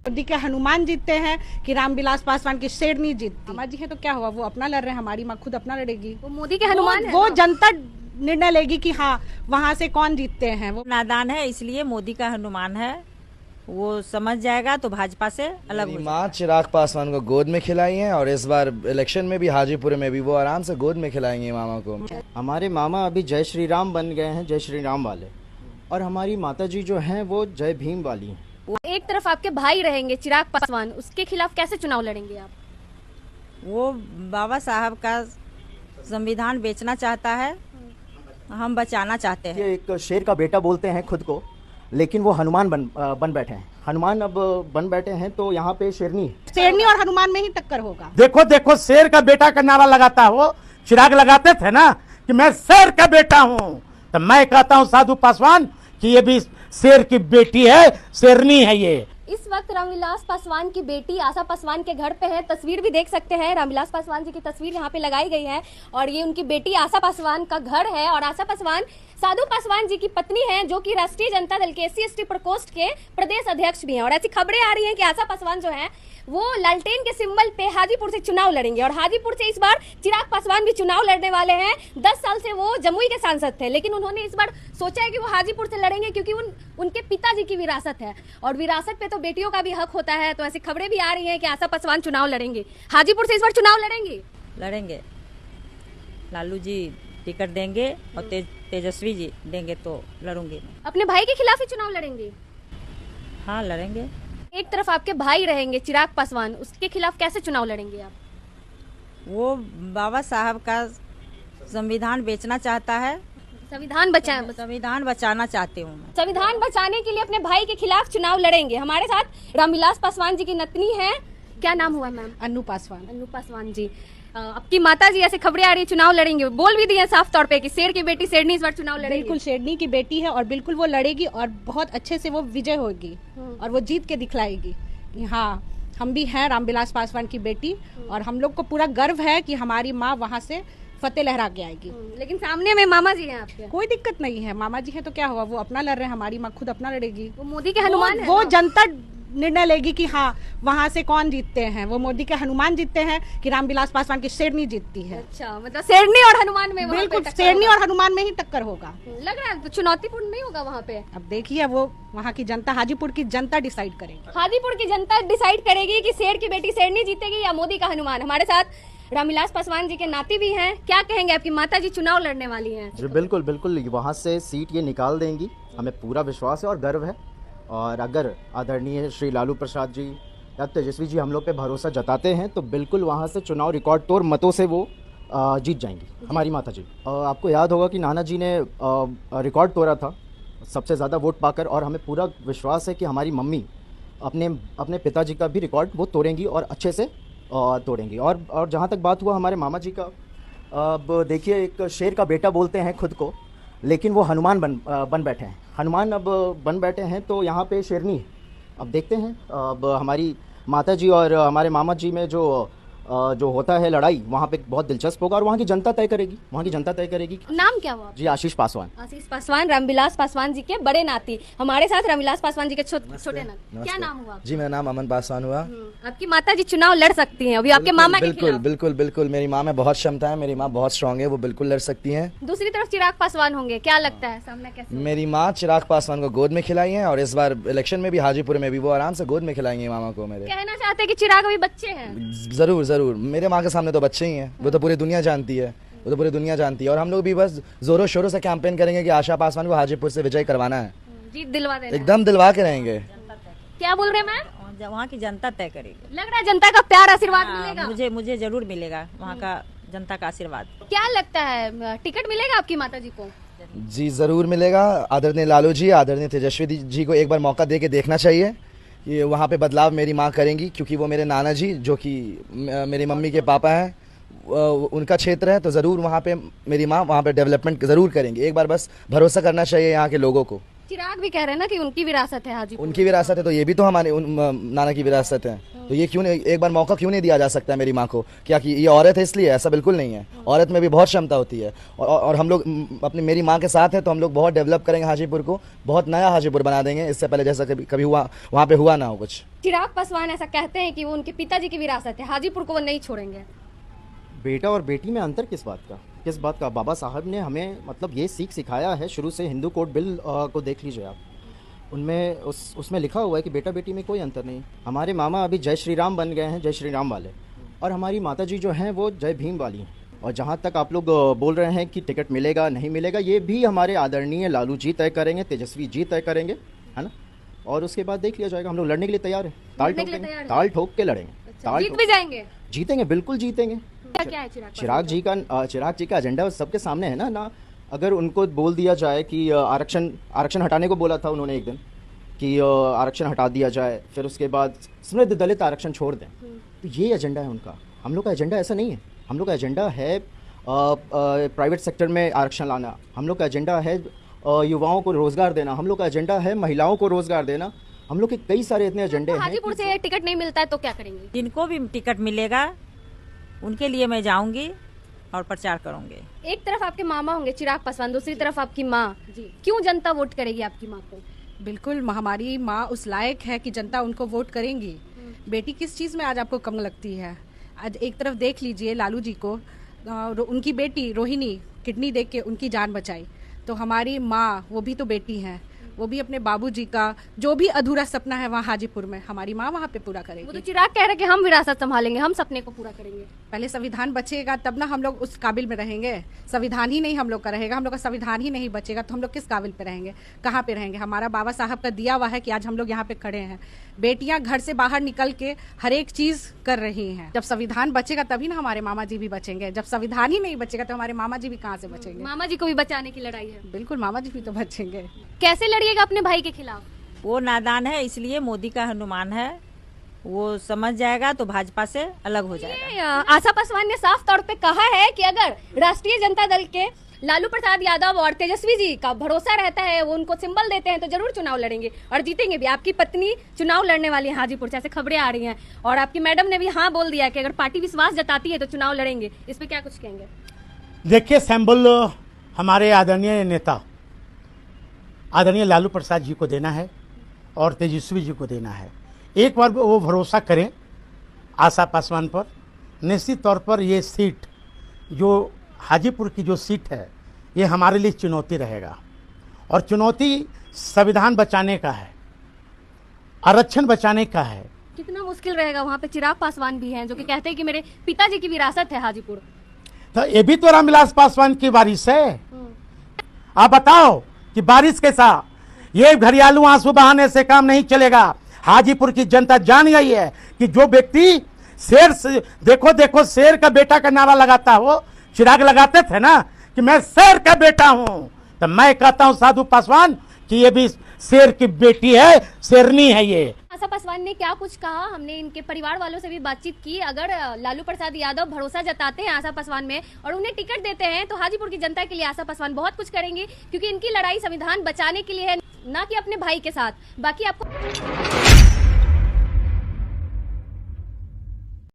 मोदी के हनुमान जीतते हैं कि रामविलास पासवान की शेरनी जीतती। मामा जी है तो क्या हुआ, वो अपना लड़ रहे हैं, हमारी माँ खुद अपना लड़ेगी। वो मोदी के हनुमान है वो जनता निर्णय लेगी कि हाँ वहाँ से कौन जीतते हैं। वो नादान है, इसलिए मोदी का हनुमान है, वो समझ जाएगा तो भाजपा से अलग हो माँ चिराग पासवान को गोद में खिलाई है और इस बार इलेक्शन में भी हाजीपुर में भी वो आराम से गोद में खिलाएंगे मामा को। हमारे मामा अभी जय श्री राम बन गए हैं, जय श्री राम वाले, और हमारी माता जी जो हैं वो जय भीम वाली हैं। एक तरफ आपके भाई रहेंगे चिराग पासवान, उसके खिलाफ कैसे चुनाव लड़ेंगे आप? वो बाबा साहब का संविधान बेचना चाहता है, हम बचाना चाहते हैं। ये एक शेर का बेटा बोलते हैं खुद को, लेकिन वो हनुमान बन बैठे हैं। हनुमान अब बन बैठे हैं तो यहाँ पे शेरनी और हनुमान में ही टक्कर होगा। देखो देखो, शेर का बेटा का नारा लगाता हो, चिराग लगाते थे ना कि मैं शेर का बेटा हूँ, तो मैं कहता हूँ साधु पासवान कि ये भी शेर की बेटी है, शेरनी है ये। इस वक्त रामविलास पासवान की बेटी आशा पासवान के घर पे है, तस्वीर भी देख सकते हैं। रामविलास पासवान जी की तस्वीर यहाँ पे लगाई गई है और ये उनकी बेटी आशा पासवान का घर है। और आशा पासवान साधु पासवान जी की पत्नी हैं, जो कि राष्ट्रीय जनता दल के SC/ST प्रकोष्ठ के प्रदेश अध्यक्ष भी हैं। और ऐसी खबरें आ रही हैं कि आशा पासवान जो है वो लालटेन के सिंबल पे हाजीपुर से चुनाव लड़ेंगे और हाजीपुर से इस बार चिराग पासवान भी चुनाव लड़ने वाले हैं। 10 साल से वो जमुई के सांसद थे, लेकिन उन्होंने इस बार सोचा है कि वो हाजीपुर से लड़ेंगे क्योंकि उनके पिताजी की विरासत है और विरासत पे तो बेटियों का भी हक होता है। तो ऐसी खबरें भी आ रही हैं कि आशा पासवान चुनाव लड़ेंगे, हाजीपुर से इस बार चुनाव लड़ेंगे। लालू जी टिकट देंगे और तेजस्वी जी देंगे तो लड़ूंगी। अपने भाई के खिलाफ ही चुनाव लड़ेंगे? हाँ लड़ेंगे। एक तरफ आपके भाई रहेंगे चिराग पासवान, उसके खिलाफ कैसे चुनाव लड़ेंगे आप? वो बाबा साहब का संविधान बेचना चाहता है, संविधान बचाना चाहती हूँ मैं। संविधान बचाने के लिए अपने भाई के खिलाफ चुनाव लड़ेंगे। हमारे साथ रामविलास पासवान जी की नतनी है, क्या नाम हुआ मैम? अन्नू पासवान। अन्नू पासवान जी, आपकी माता जी ऐसे खबरें आ रही है चुनाव लड़ेंगे, बोल भी दिए साफ तौर पे कि शेर की बेटी शेरनी इस बार चुनाव लड़ेगी। बिल्कुल शेरनी की बेटी है और बिल्कुल वो लड़ेगी और बहुत अच्छे से वो विजय होगी और वो जीत के दिखलाएगी कि हाँ हम भी हैं रामविलास पासवान की बेटी और हम लोग को पूरा गर्व है कि हमारी माँ वहाँ से फतेह लहरा के आएगी। लेकिन सामने में मामा जी हैं आपके। कोई दिक्कत नहीं है, मामा जी है तो क्या हुआ, वो अपना लड़ रहे हैं, हमारी माँ खुद अपना लड़ेगी। वो मोदी के हनुमान है, वो जनता निर्णय लेगी कि हाँ वहाँ से कौन जीतते हैं। वो मोदी के हनुमान जीतते हैं कि रामविलास पासवान की शेरनी जीतती है। अच्छा, मतलब शेरनी और हनुमान में बिल्कुल शेरनी और हनुमान में ही टक्कर होगा। लग रहा है तो चुनौतीपूर्ण नहीं होगा वहाँ पे? अब देखिए वो वहाँ की जनता, हाजीपुर की जनता डिसाइड करेगी। हाजीपुर की जनता डिसाइड करेगी कि शेर की बेटी शेरनी जीतेगी या मोदी का हनुमान। हमारे साथ रामविलास पासवान जी के नाती भी हैं, क्या कहेंगे? आपकी माता जी चुनाव लड़ने वाली हैं। जी बिल्कुल बिल्कुल, वहाँ से सीट ये निकाल देंगी, हमें पूरा विश्वास है और गर्व है। और अगर आदरणीय श्री लालू प्रसाद जी या तेजस्वी जी हम लोग पे भरोसा जताते हैं तो बिल्कुल वहाँ से चुनाव रिकॉर्ड तोड़ मतों से वो जीत जाएंगी हमारी माता जी। आपको याद होगा कि नाना जी ने रिकॉर्ड तोड़ा था सबसे ज़्यादा वोट पाकर, और हमें पूरा विश्वास है कि हमारी मम्मी अपने पिताजी का भी रिकॉर्ड वो तोड़ेंगी और अच्छे से तोड़ेंगी। और जहाँ तक बात हुआ हमारे मामा जी का, अब देखिए एक शेर का बेटा बोलते हैं खुद को, लेकिन वो हनुमान बन बैठे हैं। हनुमान अब बन बैठे हैं तो यहाँ पे शेरनी है। अब देखते हैं अब हमारी माता जी और हमारे मामा जी में जो होता है लड़ाई, वहाँ पे बहुत दिलचस्प होगा और वहाँ की जनता तय करेगी, वहाँ की जनता तय करेगी। नाम क्या हुआ? जी आशीष पासवान। आशीष पासवान, रामविलास पासवान जी के बड़े नाती। हमारे साथ रामविलास पासवान जी के छोटे नाती। क्या नाम हुआ? जी मेरा नाम अमन पासवान हुआ। आपकी माता जी चुनाव लड़ सकती हैं अभी आपके मामा के खिलाफ? बिल्कुल बिल्कुल, मेरी माँ में बहुत क्षमता है, मेरी माँ बहुत स्ट्रांग है, वो बिल्कुल लड़ सकती हैं। दूसरी तरफ चिराग पासवान होंगे, क्या लगता है सामना कैसे? मेरी माँ चिराग पासवान को गोद में खिलाई है और इस बार इलेक्शन में भी हाजीपुर में भी वो आराम से गोद में खिलाएंगे मामा को मेरे। कहना चाहते हैं कि चिराग अभी बच्चे हैं? जरूर जरूर, मेरे माँ के सामने तो बच्चे ही हैं, वो तो पूरी दुनिया जानती है, वो तो पूरी दुनिया जानती है। और हम लोग भी बस जोरों शोरों से कैंपेन करेंगे कि आशा पासवान को हाजीपुर से विजय करवाना है, जीत दिलवा देना, एकदम दिलवा के रहेंगे। क्या बोल रहे हैं मैम? वहाँ की जनता तय करेगी। लग रहा है जनता का प्यार आशीर्वाद मिलेगा। मुझे जरूर मिलेगा वहाँ का जनता का आशीर्वाद। क्या लगता है टिकट मिलेगा आपकी माता जी को? जी जरूर मिलेगा। आदरणीय लालू जी, आदरणीय तेजस्वी जी को एक बार मौका दे के देखना चाहिए। ये वहाँ पे बदलाव मेरी माँ करेंगी क्योंकि वो मेरे नाना जी जो कि मेरी मम्मी के पापा हैं, उनका क्षेत्र है, तो ज़रूर वहाँ पे मेरी माँ वहाँ पे डेवलपमेंट ज़रूर करेंगी। एक बार बस भरोसा करना चाहिए यहाँ के लोगों को। चिराग भी कह रहे हैं ना कि उनकी विरासत है हाजीपुर। उनकी विरासत है तो ये भी तो हमारे नाना की विरासत है। तो ये क्यों नहीं, एक बार मौका क्यों नहीं दिया जा सकता है मेरी माँ को? क्या कि ये औरत है इसलिए? ऐसा बिल्कुल नहीं है, औरत में भी बहुत क्षमता होती है। और हम लोग अपनी मेरी माँ के साथ हैं तो हम लोग बहुत डेवलप करेंगे हाजीपुर को, बहुत नया हाजीपुर बना देंगे, इससे पहले जैसा कभी हुआ वहाँ पे हुआ ना हो कुछ। चिराग पासवान ऐसा कहते हैं कि वो उनके पिताजी की विरासत है, हाजीपुर को वो नहीं छोड़ेंगे। बेटा और बेटी में अंतर किस बात का? बाबा साहब ने हमें मतलब ये सीख सिखाया है शुरू से। हिंदू कोड बिल को देख लीजिए आप, उनमें उसमें लिखा हुआ है कि बेटा बेटी में कोई अंतर नहीं। हमारे मामा अभी जय श्री राम बन गए हैं, जय श्री राम वाले, और हमारी माता जी जो हैं वो जय भीम वाली हैं। और जहाँ तक आप लोग बोल रहे हैं कि टिकट मिलेगा नहीं मिलेगा, ये भी हमारे आदरणीय लालू जी तय करेंगे, तेजस्वी जी तय करेंगे, है ना। और उसके बाद देख लिया जाएगा। हम लोग लड़ने के लिए तैयार हैं, ताल ठोक के लड़ेंगे। जीत भी जाएंगे? जीतेंगे, बिल्कुल जीतेंगे। क्या है चिराग जी का एजेंडा सबके सामने है ना। अगर उनको बोल दिया जाए कि आरक्षण हटाने को बोला था उन्होंने एक दिन कि आरक्षण हटा दिया जाए, फिर उसके बाद समृद्ध दलित आरक्षण छोड़ दें, तो ये एजेंडा है उनका। हम लोग का एजेंडा ऐसा नहीं है। हम लोग का एजेंडा है प्राइवेट सेक्टर में आरक्षण लाना, हम लोग का एजेंडा है युवाओं को रोजगार देना, हम लोग का एजेंडा है महिलाओं को रोजगार देना। हम लोग के कई सारे इतने एजेंडे हैं। हाजीपुर से टिकट नहीं मिलता है तो क्या करेंगे? जिनको भी टिकट मिलेगा उनके लिए मैं जाऊंगी और प्रचार करूंगी। एक तरफ आपके मामा होंगे चिराग पासवान, दूसरी तरफ आपकी माँ, क्यों जनता वोट करेगी आपकी माँ को? बिल्कुल, हमारी माँ उस लायक है कि जनता उनको वोट करेंगी। बेटी किस चीज़ में आज आपको कम लगती है? आज एक तरफ देख लीजिए लालू जी को, उनकी बेटी रोहिणी किडनी देख के उनकी जान बचाई, तो हमारी माँ वो भी तो बेटी हैं, वो भी अपने बाबूजी का जो भी अधूरा सपना है वहाँ हाजीपुर में हमारी माँ वहाँ पे पूरा करेगी। वो तो चिराग कह रहे कि हम विरासत संभालेंगे, हम सपने को पूरा करेंगे। पहले संविधान बचेगा तब ना हम लोग उस काबिल में रहेंगे। संविधान ही नहीं हम लोग का रहेगा, हम लोग का संविधान ही नहीं बचेगा तो हम लोग किस काबिल पे रहेंगे, कहाँ पे रहेंगे? हमारा बाबा साहब का दिया हुआ है कि आज हम लोग यहाँ पे खड़े हैं। बेटियां घर से बाहर निकल के हर एक चीज कर रही हैं। जब संविधान बचेगा तभी ना हमारे मामा जी भी बचेंगे। जब संविधान ही नहीं बचेगा तो हमारे मामा जी भी कहाँ से बचेंगे? मामा जी को भी बचाने की लड़ाई है। बिल्कुल, मामा जी भी तो बचेंगे। कैसे लड़िएगा अपने भाई के खिलाफ? वो नादान है, इसलिए मोदी का हनुमान है, वो समझ जाएगा तो भाजपा से अलग हो जाएगा। आशा पासवान ने साफ तौर पे कहा है कि अगर राष्ट्रीय जनता दल के लालू प्रसाद यादव और तेजस्वी जी का भरोसा रहता है, वो उनको सिंबल देते हैं तो जरूर चुनाव लड़ेंगे और जीतेंगे भी। आपकी पत्नी चुनाव लड़ने वाली है हाजीपुर से, ऐसे खबरें आ रही हैं, और आपकी मैडम ने भी हाँ बोल दिया कि अगर पार्टी विश्वास जताती है तो चुनाव लड़ेंगे। इस पे क्या कुछ कहेंगे? देखिए, सिंबल हमारे आदरणीय नेता आदरणीय लालू प्रसाद जी को देना है और तेजस्वी जी को देना है। एक बार वो भरोसा करें आशा पासवान पर, निश्चित तौर पर ये सीट, जो हाजीपुर की जो सीट है, ये हमारे लिए चुनौती रहेगा। और चुनौती संविधान बचाने का है, आरक्षण बचाने का है। कितना मुश्किल रहेगा? वहाँ पे चिराग पासवान भी हैं जो कि कहते हैं कि मेरे पिताजी की विरासत है हाजीपुर। तो ये भी तो रामविलास पासवान की बारिश है। आप बताओ कि बारिश कैसा? ये घरियालू आंसू बहाने से काम नहीं चलेगा। हाजीपुर की जनता जान गई है कि जो व्यक्ति शेर से, देखो शेर का बेटा का नारा लगाता हो, चिराग लगाते थे ना कि मैं शेर का बेटा हूं, तो मैं कहता हूं साधु पासवान कि ये भी शेर की बेटी है, शेरनी है ये। आशा पासवान ने क्या कुछ कहा? हमने इनके परिवार वालों से भी बातचीत की। अगर लालू प्रसाद यादव भरोसा जताते हैं आशा पासवान में और उन्हें टिकट देते हैं तो हाजीपुर की जनता के लिए आशा पासवान बहुत कुछ करेंगे, क्योंकि इनकी लड़ाई संविधान बचाने के लिए है, ना कि अपने भाई के साथ। बाकी आपको